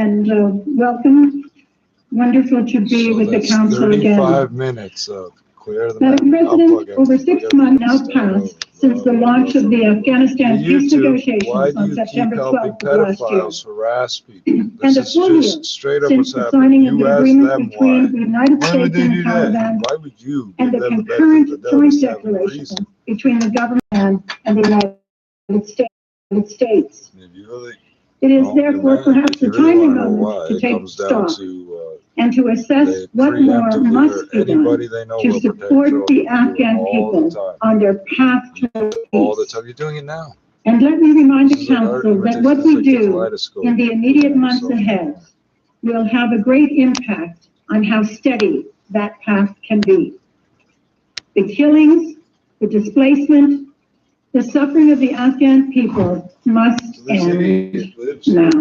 and welcome. Wonderful to be with the council again. 35 minutes of clear the Madam President, over 6 months now passed since the launch of the Afghanistan peace negotiations on September 12th of last year. Harass people. And a full year since the signing of the agreement between the United States and the Taliban and the concurrent joint declaration between the government and the United States. It is therefore perhaps the timing moment to take stock and to assess what more must be done to support the Afghan people on their path to peace. You're doing it now. And let me remind the council that what we do in the immediate months ahead will have a great impact on how steady that path can be. The killings, the displacement, the suffering of the Afghan people must end now.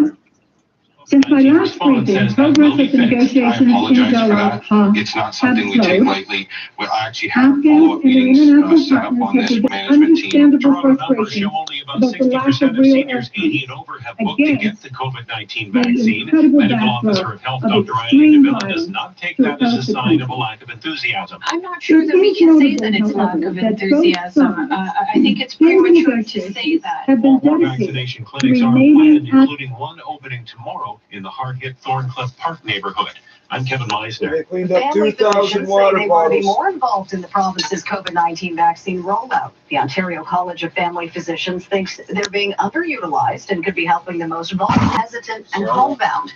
Since my last briefing, progress of the negotiations in Doha it's not something we take lightly. We actually have follow-up meetings set up on this management team. Toronto numbers show only about 60% of seniors 80 and over have booked to get the COVID-19 vaccine. Medical Officer of Health Dr. Eileen DeVilla does not take that as a sign of a lack of enthusiasm. I'm not sure that we can say that it's lack of enthusiasm. I think it's premature to say that. More vaccination clinics are planned, including one opening tomorrow in the hard-hit Thorncliffe Park neighborhood. I'm Kevin Meisner. They cleaned up 2,000 water bottles. They want to be more involved in the province's COVID-19 vaccine rollout. The Ontario College of Family Physicians thinks they're being underutilized and could be helping the most vulnerable, hesitant, and homebound.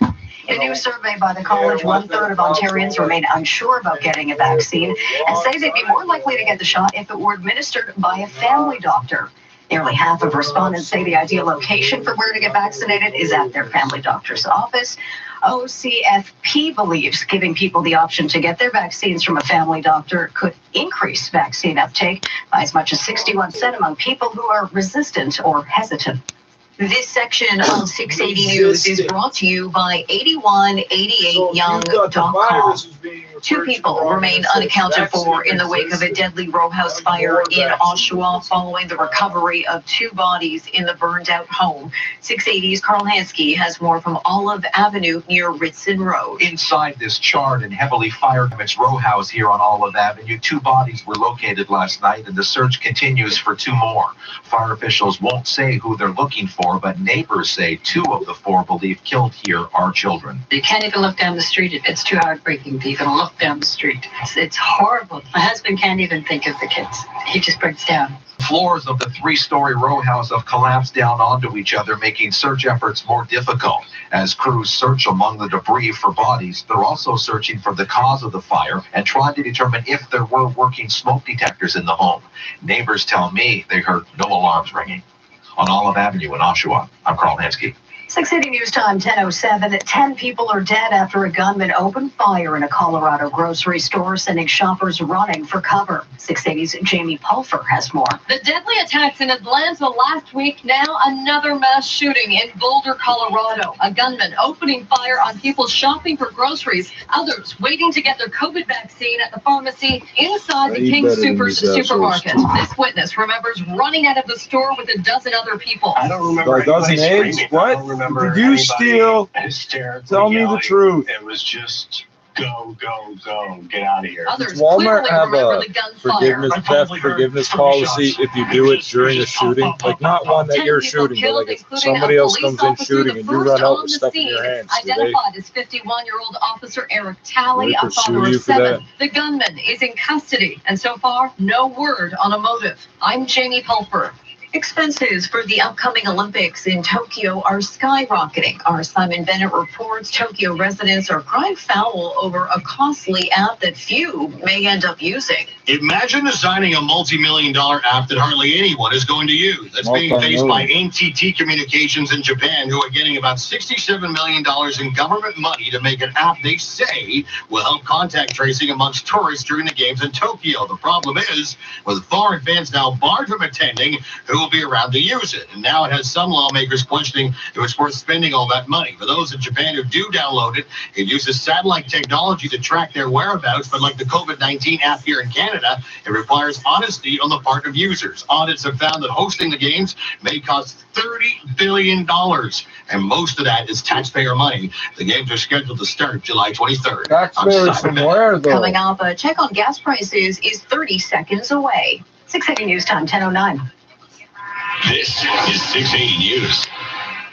In a new survey by the college, 1/3 of Ontarians remain unsure about getting a vaccine and say they'd be more likely to get the shot if it were administered by a family doctor. Nearly half of respondents say the ideal location for where to get vaccinated is at their family doctor's office. OCFP believes giving people the option to get their vaccines from a family doctor could increase vaccine uptake by as much as 61% among people who are resistant or hesitant. This section of 680 News is brought to you by 8188young.com. 2 people remain unaccounted for in the wake of a deadly row house fire in Oshawa following the recovery of 2 bodies in the burned out home. 680's Carl Hansky has more from Olive Avenue near Ritson Road. Inside this charred and heavily fire-damaged row house here on Olive Avenue, 2 bodies were located last night and the search continues for 2 more. Fire officials won't say who they're looking for, but neighbors say 2 of the 4 believed killed here are children. You can't even look down the street. It's too heartbreaking to even look down the street. It's horrible. My husband can't even think of the kids. He just breaks down. Floors of the 3-story row house have collapsed down onto each other, making search efforts more difficult. As crews search among the debris for bodies, they're also searching for the cause of the fire and trying to determine if there were working smoke detectors in the home. Neighbors tell me they heard no alarms ringing. On Olive Avenue in Oshawa, I'm Carl Hansky. 680 News Time, 10:07. 10 people are dead after a gunman opened fire in a Colorado grocery store, sending shoppers running for cover. 680's Jamie Pulfer has more. The deadly attacks in Atlanta last week, now another mass shooting in Boulder, Colorado. A gunman opening fire on people shopping for groceries, others waiting to get their COVID vaccine at the pharmacy inside the King Soopers supermarket. This witness remembers running out of the store with a dozen other people. I don't remember anybody screaming. What? Did you steal? Tell me the truth. It was just go, go, go, get out of here. Others Does Walmart clearly have remember a the gunfire. forgiveness policy if you do it during a shooting? Like not one that you're shooting, but like if somebody else comes in shooting and you run out with stuff in your hands, do they Identified as 51-year-old officer Eric Talley, a father pursue you of for 7. that? The gunman is in custody, and so far, no word on a motive. I'm Jamie Pulfer. Expenses for the upcoming Olympics in Tokyo are skyrocketing. Our Simon Bennett reports Tokyo residents are crying foul over a costly app that few may end up using. Imagine designing a multi-million-dollar app that hardly anyone is going to use. That's being faced by NTT Communications in Japan, who are getting about $67 million in government money to make an app they say will help contact tracing amongst tourists during the games in Tokyo. The problem is, with foreign fans now barred from attending, who will be around to use it? And now it has some lawmakers questioning if it's worth spending all that money. For those in Japan who do download it, it uses satellite technology to track their whereabouts, but like the COVID-19 app here in Canada, Canada, it requires honesty on the part of users. Audits have found that hosting the games may cost $30 billion, and most of that is taxpayer money. The games are scheduled to start July 23rd. Taxpayers from where, though? Coming up, a check on gas prices is 30 seconds away. 680 News Time, 10:09. This is 680 News.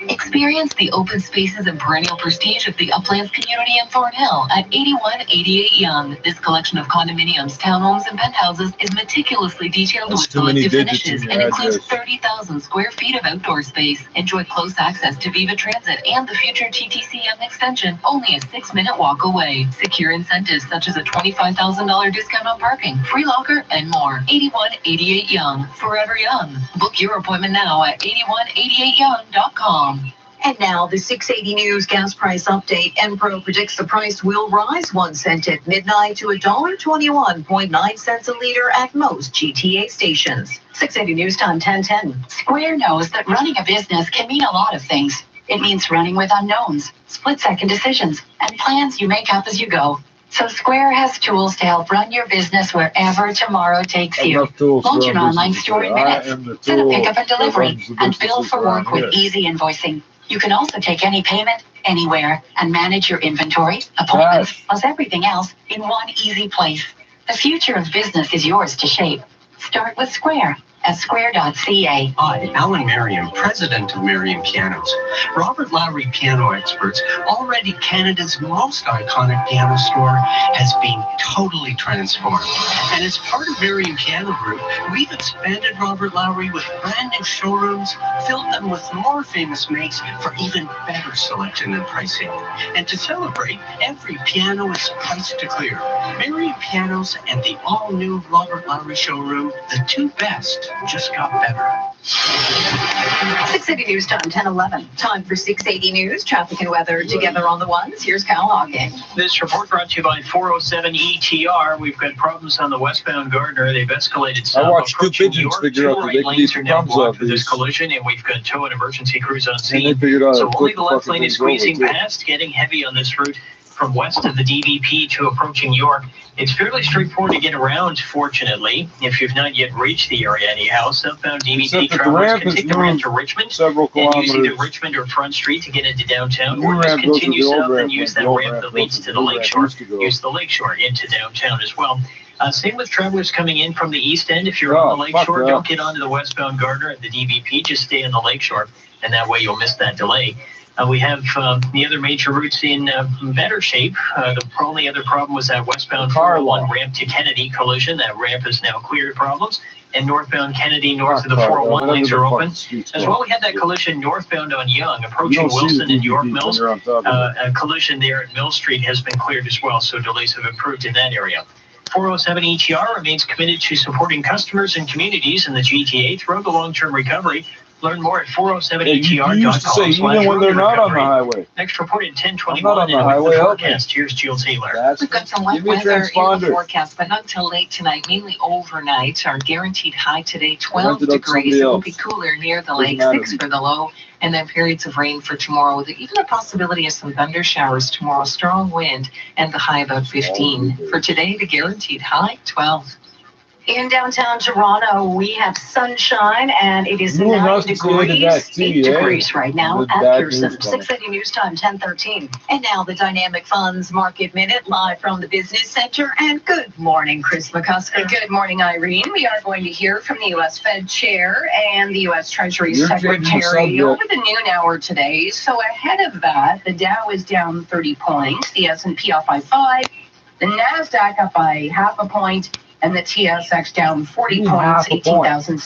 Experience the open spaces and perennial prestige of the Uplands community in Thornhill at 8188 Yonge. This collection of condominiums, townhomes, and penthouses is meticulously detailed with selective finishes and includes 30,000 square feet of outdoor space. Enjoy close access to Viva Transit and the future TTCM extension, only a 6-minute walk away. Secure incentives such as a $25,000 discount on parking, free locker, and more. 8188 Yonge, forever young. Book your appointment now at 8188yonge.com. And now the 680 News gas price update. Enpro predicts the price will rise 1 cent at midnight to $1.21.9 a liter at most GTA stations. 680 News Time, 10:10. Square knows that running a business can mean a lot of things. It means running with unknowns, split-second decisions, and plans you make up as you go. So Square has tools to help run your business wherever tomorrow takes you. Launch an online store in minutes, set up pickup and delivery, and bill for work with easy invoicing. You can also take any payment, anywhere, and manage your inventory, appointments, plus everything else in one easy place. The future of business is yours to shape. Start with Square at square.ca. Hi, Alan Merriam, president of Merriam Pianos. Robert Lowry Piano Experts, already Canada's most iconic piano store, has been totally transformed. And as part of Merriam Piano Group, we've expanded Robert Lowry with brand new showrooms, filled them with more famous makes for even better selection and pricing. And to celebrate, every piano is priced to clear. Merriam Pianos and the all-new Robert Lowry showroom, the two best, just got better. 680 News Time, 10:11. Time for 680 News, traffic and weather together on the ones. Here's Kyle Hawking. This report brought to you by 407 ETR. We've got problems on the westbound Gardner. They've escalated some. I watched two pigeons figure out that they can eat the crumbs off this these. collision, and we've got tow and emergency crews on And they scene. figured out So how to only put the left lane is fucking squeezing things over past, getting heavy on this route from west of the DVP to approaching York. It's fairly straightforward to get around, fortunately, if you've not yet reached the area anyhow. Southbound DVP Except that the travelers ramp can is take the ramp moved to Richmond several and use either kilometers. Richmond or Front Street to get into downtown, The or new just ramp goes to continue the old south ramp, and use like that the old ramp ramp that goes leads to to the the new ramp lakeshore. used to go. Use the lakeshore into downtown as well. Same with travelers coming in from the east end. If you're on the lakeshore, fuck don't get onto the westbound Gardner at the DVP. Just stay on the lakeshore, and that way you'll miss that delay. We have the other major routes in better shape. The only other problem was that westbound 401 ramp to Kennedy collision. That ramp is now cleared of problems. And northbound Kennedy north of the 401 lanes are open. As well, we had that collision northbound on Yonge, approaching Wilson and York Mills. A collision there at Mill Street has been cleared as well, so delays have improved in that area. 407 ETR remains committed to supporting customers and communities in the GTA throughout the long-term recovery. Learn more at 407ETR.com. You used to say even when they're not on the highway. Next report at 10:21. I'm not on the and highway, with the help me. forecast, here's Jill Taylor. We've got some wet Give me a weather in the transponder. forecast, but not until late tonight, mainly overnight. Our guaranteed high today, 12 Rent it up to degrees. somebody It will else. be cooler near the Doesn't lake, matter 6 to me. for the low, and then periods of rain for tomorrow, with even a possibility of some thunder showers tomorrow, strong wind, and the high about 15. For today, the guaranteed high, 12. In downtown Toronto, we have sunshine, and it is You and 9 us decided degrees, that tea, 8 degrees right now With at bad Pearson. news coming. 680 News Time, 10:13. And now the Dynamic Funds Market Minute, live from the Business Center. And good morning, Chris McCusker. Good morning, Irene. We are going to hear from the U.S. Fed Chair and the U.S. Treasury You're changing the Secretary subject. over the noon hour today. So ahead of that, the Dow is down 30 points, the S&P off by 5, the NASDAQ up by half a point, and the TSX down 40 Ooh, points, half a point. How's it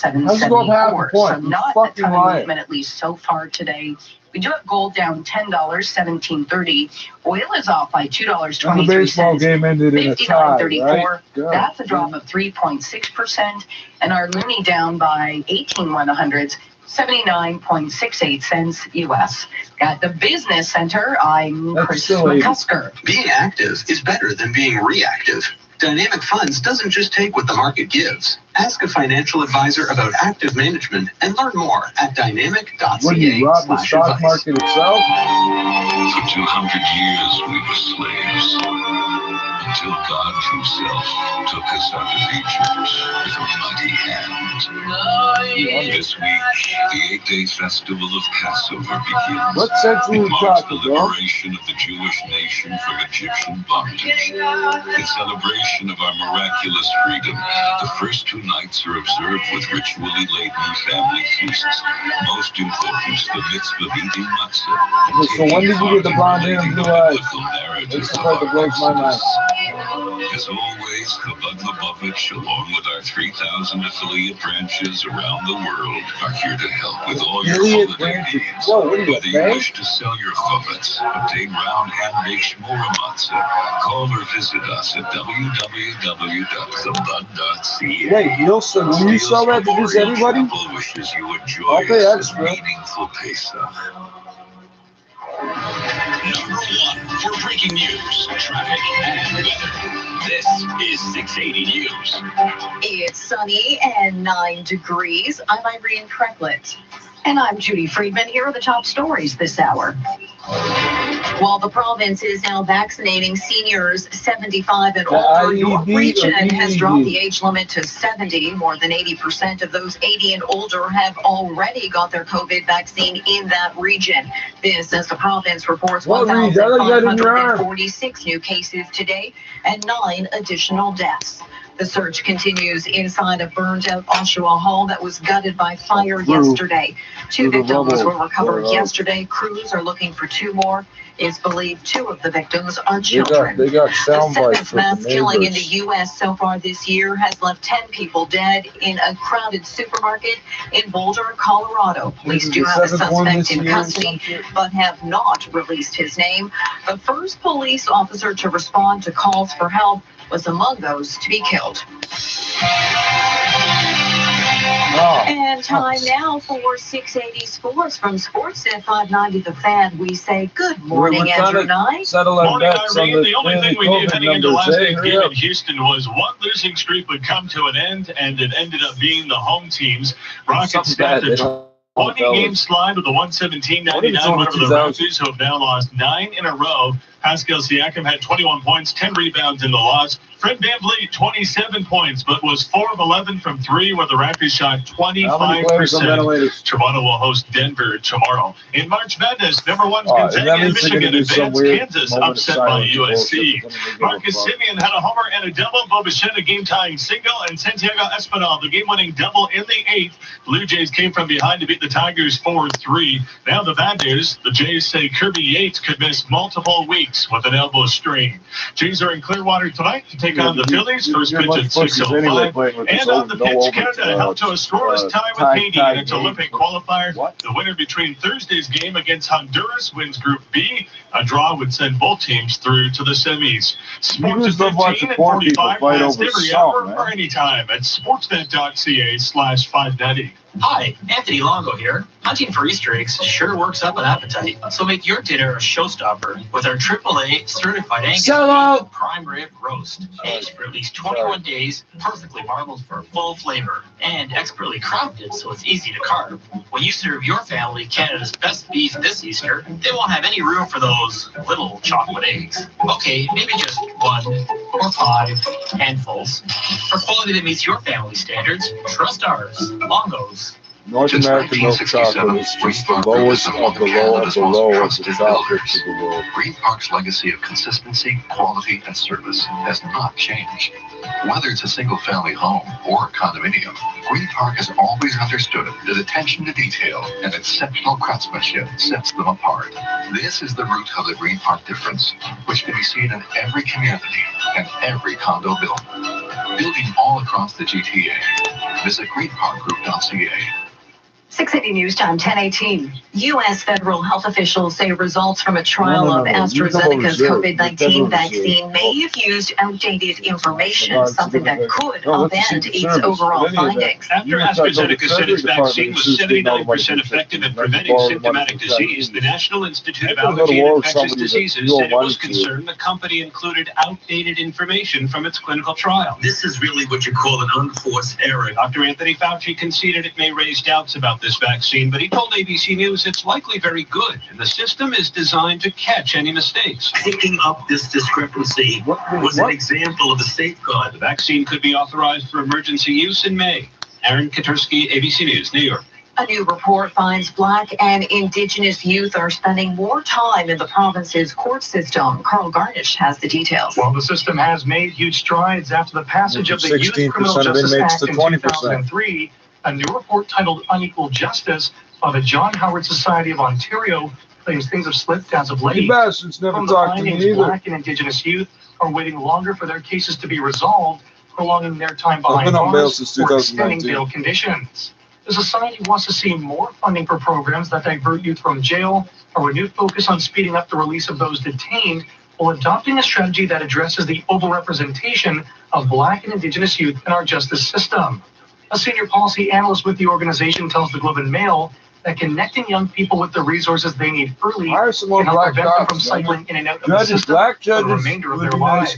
go up half a 18,774. point? So You not a fucking ton of liar. movement, at least so far today. We do have gold down $10, $17.30. Oil is off by And the $2.23. baseball game ended in a tie, right? $59.34. God. That's a drop of 3.6%. And our loonie down by 18/100ths, 79.68 cents US. At the Business Center, I'm That's Chris still 80. McCusker. Being active is better than being reactive. Dynamic Funds doesn't just take what the market gives. Ask a financial advisor about active management and learn more at dynamic.ca. What do you rob the stock market itself? For 200 years we were slaves, until God himself took us out of Egypt with a mighty hand. This week, the 8-day festival of Passover begins. What century It marks the bro? liberation of the Jewish nation from Egyptian bondage. In celebration of our miraculous freedom, the first 2 nights are observed with ritually laden family feasts. Most important, the mitzvah of eating matzah. So when did you get the blonde hair and blue eyes? It's the part that blows my mind. As always, Chabad Lubavitch, along with our 3,000 affiliate branches around the world, are here to help with all your holiday needs. Whether you wish to sell your chavetz, obtain round handmade shmura matzah, call or visit us at www.chabad.ca. Wait, Wilson, will you sell that to just anybody? Wishes you a I'll pay joyous extra. and meaningful Pesach. Number 1 for breaking news, traffic, and weather. This is 680 News. It's sunny and 9 degrees. I'm Irene Precklett. And I'm Judy Friedman. Here are the top stories this hour. While the province is now vaccinating seniors 75 and older, your region has dropped the age limit to 70. More than 80% of those 80 and older have already got their COVID vaccine in that region. This as the province reports 1,546 new cases today and 9 additional deaths. The search continues inside a burned-out Oshawa hall that was gutted by fire yesterday. 2 victims were recovered yesterday. Crews are looking for 2 more. It's believed 2 of the victims are children. They got sound The bites 7th from mass the killing in the neighbors. U.S. so far this year has left 10 people dead in a crowded supermarket in Boulder, Colorado. Police do have a suspect in custody, but have not released his name. The first police officer to respond to calls for help was among those to be killed. And time now for 680 Sports from Sportsnet 590 The Fan. We say good morning, Andrew Nye. Morning, Irene. The only thing we knew heading into last night's game in Houston was one losing streak would come to an end, and it ended up being the home team's. Rockets snapped a 20-game slide with a 117-99 over the Raptors, who have now lost 9 in a row. Pascal Siakam had 21 points, 10 rebounds in the loss. Fred VanVleet, 27 points, but was 4 of 11 from 3, where the Raptors shot 25%. Toronto will host Denver tomorrow. In March Madness, number 1's Gonzaga and Michigan advanced. Kansas upset by USC. Marcus Simeon had a homer and a double. Bo Bichette a game-tying single, and Santiago Espinal the game-winning double in the 8th. Blue Jays came from behind to beat the Tigers 4-3. Now the bad news, the Jays say Kirby Yates could miss multiple weeks with an elbow strain. Jays are in Clearwater tonight to take on the Phillies. First pitch at 6:05. And on the pitch, Canada held to a scoreless tie with Haiti in its Olympic qualifier. The winner between Thursday's game against Honduras wins Group B. A draw would send both teams through to the semis. Sports at 15 and 45 past every hour or anytime at sportsnet.ca/590. Hi, Anthony Longo here. Hunting for Easter eggs sure works up an appetite. So make your dinner a showstopper with our AAA certified Angus beef prime rib roast. Aged for at least 21 days, perfectly marbled for full flavor, and expertly crafted so it's easy to carve. When you serve your family Canada's best beef this Easter, they won't have any room for those little chocolate eggs. Okay, maybe just 1 or 5 handfuls. For quality that meets your family standards, trust ours, Longo's. North American milk chocolate is just the lowest of the low of the low of the chocolates of the world. Green Park's legacy of consistency, quality, and service has not changed. Whether it's a single-family home or a condominium, Green Park has always understood that attention to detail and exceptional craftsmanship sets them apart. This is the root of the Green Park difference, which can be seen in every community and every condo built. Building all across the GTA. Visit greenparkgroup.ca. 680 News Time, 10:18. U.S. federal health officials say results from a trial of AstraZeneca's COVID-19 vaccine may have used outdated information, something that could upend its overall findings. After AstraZeneca said its vaccine was 79% effective at preventing symptomatic disease, the National Institute of Allergy and Infectious Diseases said it was concerned the company included outdated information from its clinical trial. This is really what you call an unforced error. Dr. Anthony Fauci conceded it may raise doubts about this vaccine, but he told ABC News it's likely very good, and the system is designed to catch any mistakes. Picking up this discrepancy was an example of a safeguard. The vaccine could be authorized for emergency use in May. Aaron Katursky, ABC News, New York. A new report finds Black and Indigenous youth are spending more time in the province's court system. Carl Garnish has the details. While the system has made huge strides after the passage of the Youth Criminal Justice Act in 2003, a new report titled Unequal Justice by the John Howard Society of Ontario claims things have slipped as of late. From the findings, Black and Indigenous youth are waiting longer for their cases to be resolved, prolonging their time behind bars or extending bail conditions. The Society wants to see more funding for programs that divert youth from jail, a renewed focus on speeding up the release of those detained, while adopting a strategy that addresses the overrepresentation of Black and Indigenous youth in our justice system. A senior policy analyst with the organization tells the Globe and Mail that connecting young people with the resources they need early can help prevent them from cycling in and out of the system for the remainder of their lives.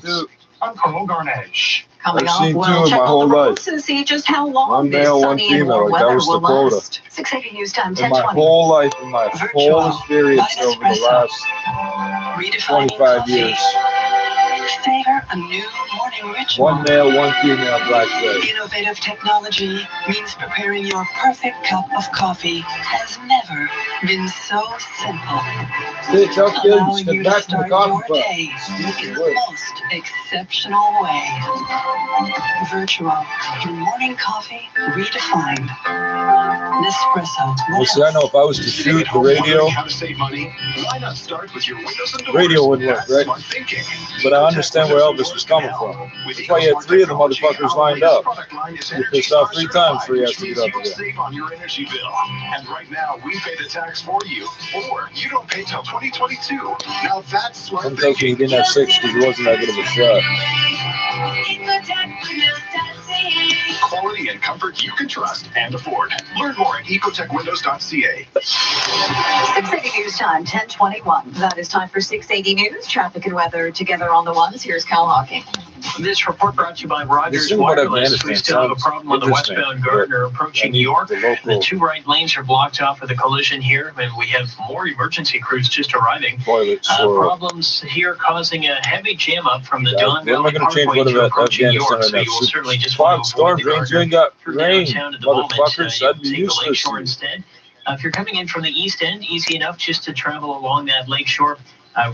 I'm Carl Garnish. Coming up, we'll check on the roads and see just how long this sunny and warm weather will last. 680 News Time, 10:20. My whole life, in my whole experience over the last 25 years. Favor a new morning ritual. One male, one female, black bread. Innovative technology means preparing your perfect cup of coffee has never been so simple. Bitch, I'll kill you. Step back from the coffee pot. In the most exceptional way. Virtual morning coffee redefined. Nespresso. Well, see, I know if I was to shoot the radio, radio wouldn't work, right? But I understand where Elvis was coming from. That's why you had 3 of the motherfuckers lined up. You pissed off 3 times for you have to get up again. Save on your energy bill. And right now, we pay the tax for you, or you don't pay till 2022. Now that's smart I'm thinking he didn't have 6 because he wasn't that good of a shot. Quality and comfort you can trust and afford. Learn more at ecotechwindows.ca. 680 News Time, 10:21. That is time for 680 News. Traffic and weather together on the ones. Here's Cal Hawking. This report brought to you by Rogers Wireless. We still have a problem on the westbound Gardner approaching New York. The 2 right lanes are blocked off with a collision here, and we have more emergency crews just arriving. Problems here causing a heavy jam up from the Don Valley Parkway to approaching York, so you will certainly just want to avoid the Gardner through downtown at the moment. You'll take the Lakeshore instead. If you're coming in from the east end, easy enough just to travel along that Lakeshore.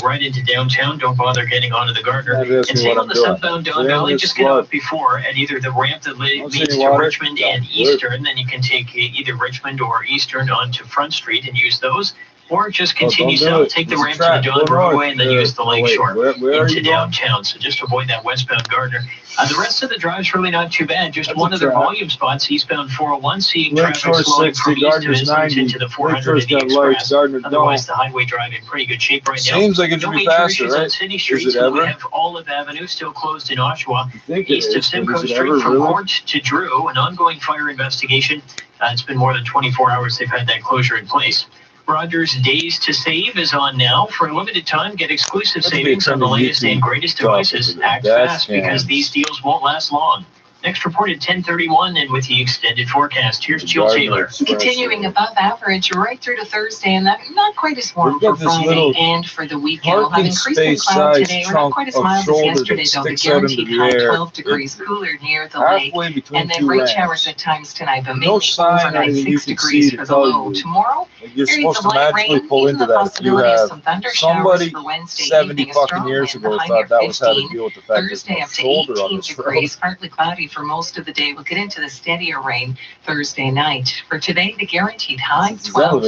Right into downtown, don't bother getting onto the Gardner. And same on the southbound Don Valley, just get out before at either the ramp that leads to Richmond and Eastern, then you can take either Richmond or Eastern onto Front Street and use those. Or just continue south, take the ramp to the Don Roadway, and then use the Lakeshore into downtown. So just avoid that westbound Gardner. The rest of the drive's really not too bad. Just one of the volume spots, eastbound 401, seeing traffic slowing from east to Islington into the 400 and the Express. Otherwise, the highway drive in pretty good shape right now. Seems like it should be faster, right? City Streets, we have Olive Avenue still closed in Oshawa. East of Simcoe Street from Port to Drew, an ongoing fire investigation. It's been more than 24 hours they've had that closure in place. Rogers Days to Save is on now. For a limited time, get exclusive savings on the latest and greatest devices. Act fast because these deals won't last long. Next report at 10:31, and with the extended forecast, here's Jill Taylor. Continuing above average right through to Thursday, and that not quite as warm for Friday and for the weekend. We'll have increasing cloud today. We're not quite as mild as yesterday, though. The guaranteed high 12 degrees cooler near the lake, and then rain showers at times tonight, but mainly overnight 6 degrees for the low. Tomorrow, you're supposed to magically pull into that. You have somebody 70 fucking years ago thought that was how to deal with the fact there's no shoulder on this road. Partly cloudy cloudy for most of the day. We'll get into the steadier rain Thursday night. For today, the guaranteed high 12.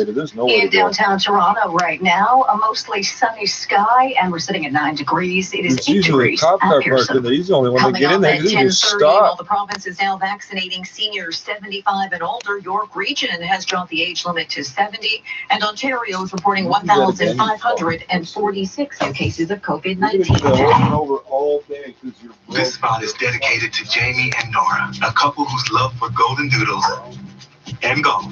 In downtown Toronto right now, a mostly sunny sky, and we're sitting at 9 degrees. It is 8 degrees at Pearson. He's the only one that Coming get in up there. at He just 10:30, well, stop. the province is now vaccinating seniors 75 and older. York Region has dropped the age limit to 70, and Ontario is reporting 1,546 new cases of COVID-19. This spot is dedicated to Jamie and Nora, a couple whose love for golden doodles and golf,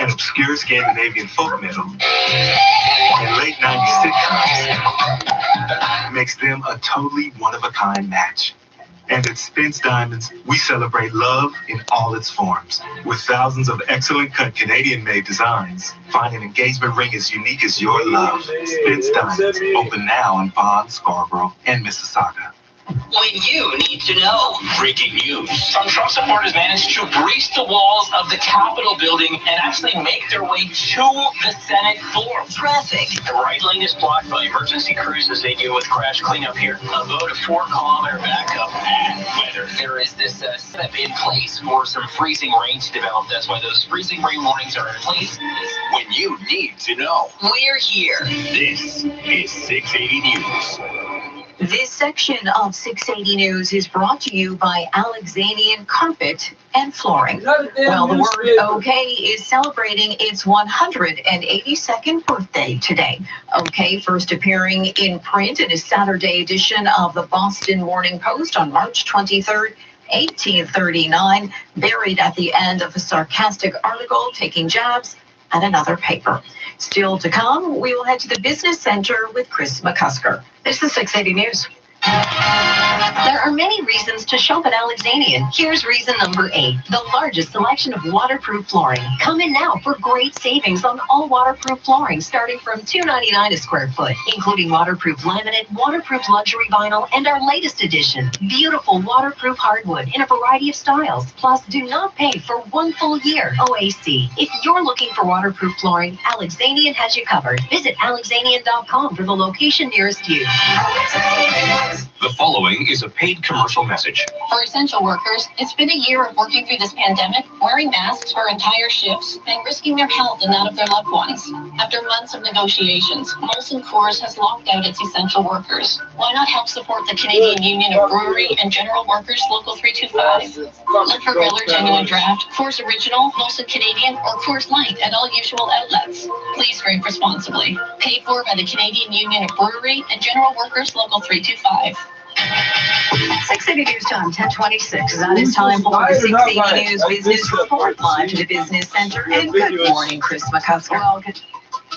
and obscure Scandinavian folk metal, and late 90s sitcoms makes them a totally one-of-a-kind match. And at Spence Diamonds, we celebrate love in all its forms. With thousands of excellent cut Canadian-made designs, find an engagement ring as unique as your love. Spence Diamonds, open now in Vaughan, Scarborough, and Mississauga. When you need to know. Breaking news. Some Trump supporters managed to breach the walls of the Capitol building and actually make their way to the Senate floor. Traffic. The right lane is blocked by emergency crews as they deal with crash cleanup here. About a 4-kilometer backup. And weather. There is this setup in place for some freezing rain to develop. That's why those freezing rain warnings are in place. When you need to know. We're here. This is 680 News. This section of 680 News is brought to you by Alexanian Carpet and Flooring. Well, the word OK is celebrating its 182nd birthday today. OK first appearing in print in a Saturday edition of the Boston Morning Post on March 23rd, 1839, buried at the end of a sarcastic article taking jabs at another paper. Still to come, we will head to the business center with Chris McCusker. This is 680 News. There are many reasons to shop at Alexanian. Here's reason number 8. The largest selection of waterproof flooring. Come in now for great savings on all waterproof flooring, starting from $2.99 a square foot, including waterproof laminate, waterproof luxury vinyl, and our latest addition, beautiful waterproof hardwood in a variety of styles. Plus, do not pay for 1 full year OAC. If you're looking for waterproof flooring, Alexanian has you covered. Visit alexanian.com for the location nearest you. The following is a paid commercial message. For essential workers, it's been a year of working through this pandemic, wearing masks for entire shifts, and risking their health and that of their loved ones. After months of negotiations, Molson Coors has locked out its essential workers. Why not help support the Canadian Union of Brewery and General Workers Local 325? Look for Miller Genuine Draft, Coors Original, Molson Canadian, or Coors Light at all usual outlets. Please drink responsibly. Paid for by the Canadian Union of Brewery and General Workers Local 325. 680 News time, 10:26. That is time for the 680 News Business Report, live to the Business Center. And good morning, Chris McCusker.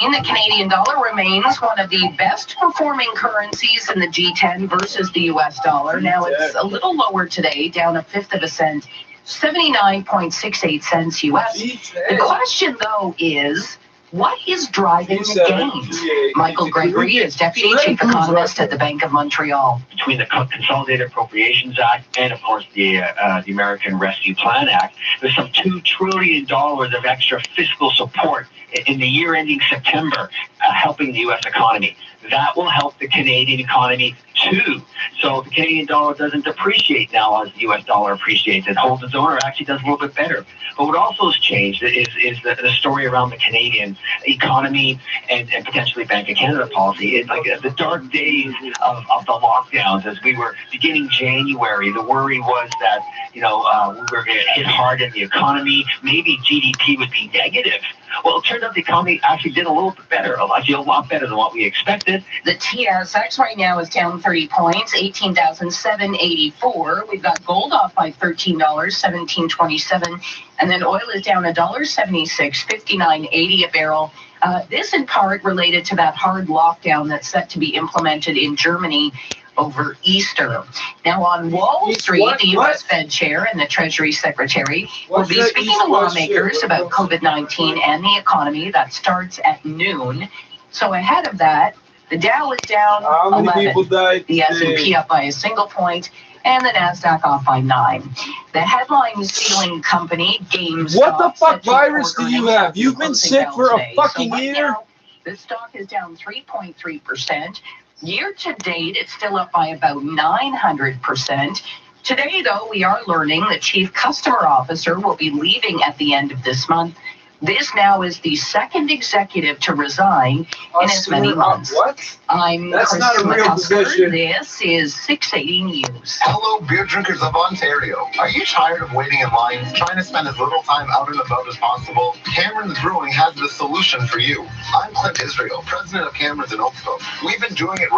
And the Canadian dollar remains one of the best performing currencies in the G10 versus the US dollar. Now it's a little lower today, down 1/5 of a cent, 79.68 cents US. The question, though, is what is driving the gains? Michael Gregory is Deputy Chief Economist at the Bank of Montreal. Between the Consolidated Appropriations Act and, of course, the American Rescue Plan Act, there's some $2 trillion of extra fiscal support in the year ending September, helping the U.S. economy. That will help the Canadian economy too. So the Canadian dollar doesn't depreciate now as the U.S. dollar appreciates. It holds its own, or actually does a little bit better. But what also has changed is the story around the Canadian economy and potentially Bank of Canada policy. It's like the dark days of the lockdowns as we were beginning January. The worry was that, we were going to hit hard in the economy. Maybe GDP would be negative. Well, it turned out the economy actually did a little bit better, actually a lot better than what we expected. The TSX right now is down 30 points, 18,784. We've got gold off by $13, 17.27, and then oil is down $1.76, 59.80 a barrel. This in part related to that hard lockdown that's set to be implemented in Germany over Easter. Now on Wall Street, the U.S. Fed Chair and the Treasury Secretary will be speaking to lawmakers about COVID-19 and the economy. That starts at noon. So ahead of that, the Dow is down 11, the S&P up by a single point, and the NASDAQ off by 9. The headline stealing company, GameStop. What the fuck virus do you have? You've been sick for a fucking year? The stock is down 3.3%. Year to date, it's still up by about 900%. Today, though, we are learning the chief customer officer will be leaving at the end of this month. This now is the second executive to resign in as many months. What? I'm That's not a Christine real McCusker. position. This is 680 News. Hello, beer drinkers of Ontario. Are you tired of waiting in lines, trying to spend as little time out and about as possible? Cameron's Brewing has the solution for you. I'm Clint Israel, president of Cameron's in Oakville. We've been doing it right